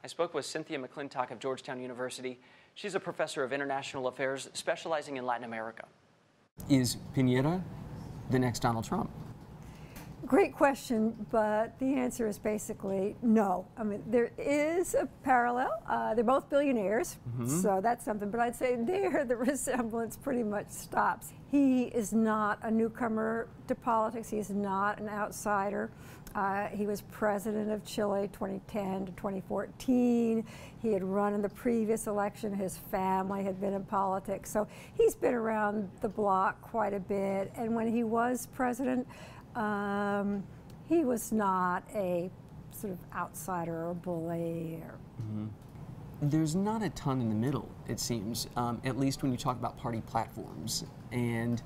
I spoke with Cynthia McClintock of Georgetown University. She's a professor of international affairs specializing in Latin America. Is Piñera the next Donald Trump? Great question, but the answer is basically no. I mean, there is a parallel. They're both billionaires, so that's something. But I'd say there the resemblance pretty much stops. He is not a newcomer to politics. He is not an outsider. He was president of Chile 2010 to 2014. He had run in the previous election. His family had been in politics. So he's been around the block quite a bit. And when he was president, he was not a sort of outsider or bully. There's not a ton in the middle, it seems, at least when you talk about party platforms. And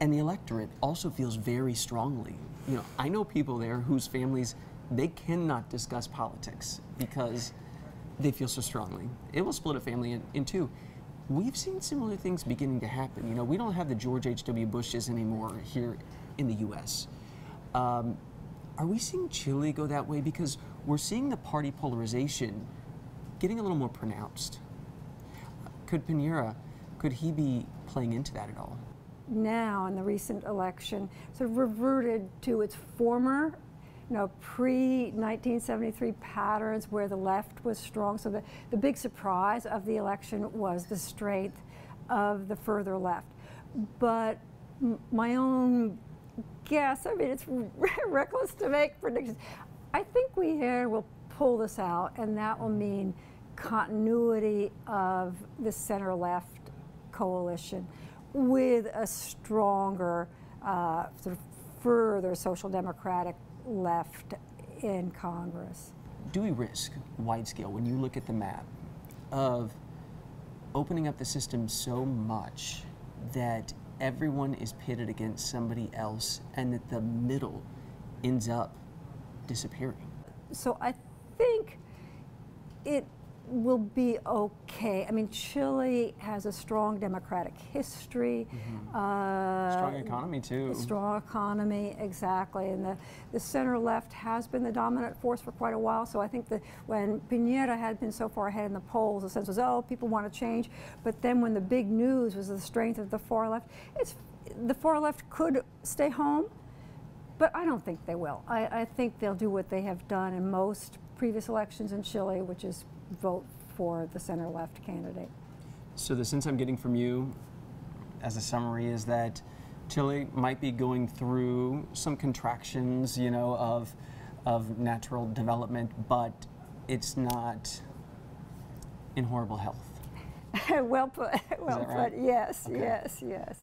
the electorate also feels very strongly. You know, I know people there whose families, they cannot discuss politics because they feel so strongly. It will split a family in two. We've seen similar things beginning to happen. You know, we don't have the George H.W. Bushes anymore here in the U.S. Are we seeing Chile go that way? Because we're seeing the party polarization getting a little more pronounced. Could Piñera, could he be playing into that at all? Now, in the recent election, sort of reverted to its former, pre-1973 patterns where the left was strong. So the big surprise of the election was the strength of the further left. But my own guess, I mean, it's reckless to make predictions. I think we here will pull this out, and that will mean continuity of the center-left coalition with a stronger, sort of further social democratic left in Congress. Do we risk, Widescale, when you look at the map, of opening up the system so much that everyone is pitted against somebody else and that the middle ends up disappearing? So I think it will be okay. I mean, Chile has a strong democratic history. Strong economy, too. Strong economy, exactly. And the center-left has been the dominant force for quite a while. So I think that when Piñera had been so far ahead in the polls, the sense was, oh, people want to change. But then when the big news was the strength of the far-left, the far-left could stay home, but I don't think they will. I think they'll do what they have done in most previous elections in Chile, which is vote for the center-left candidate. So the sense I'm getting from you as a summary is that Chile might be going through some contractions, you know, of natural development, but it's not in horrible health. Well put. Well Is that right? put. Yes, Okay. yes, yes.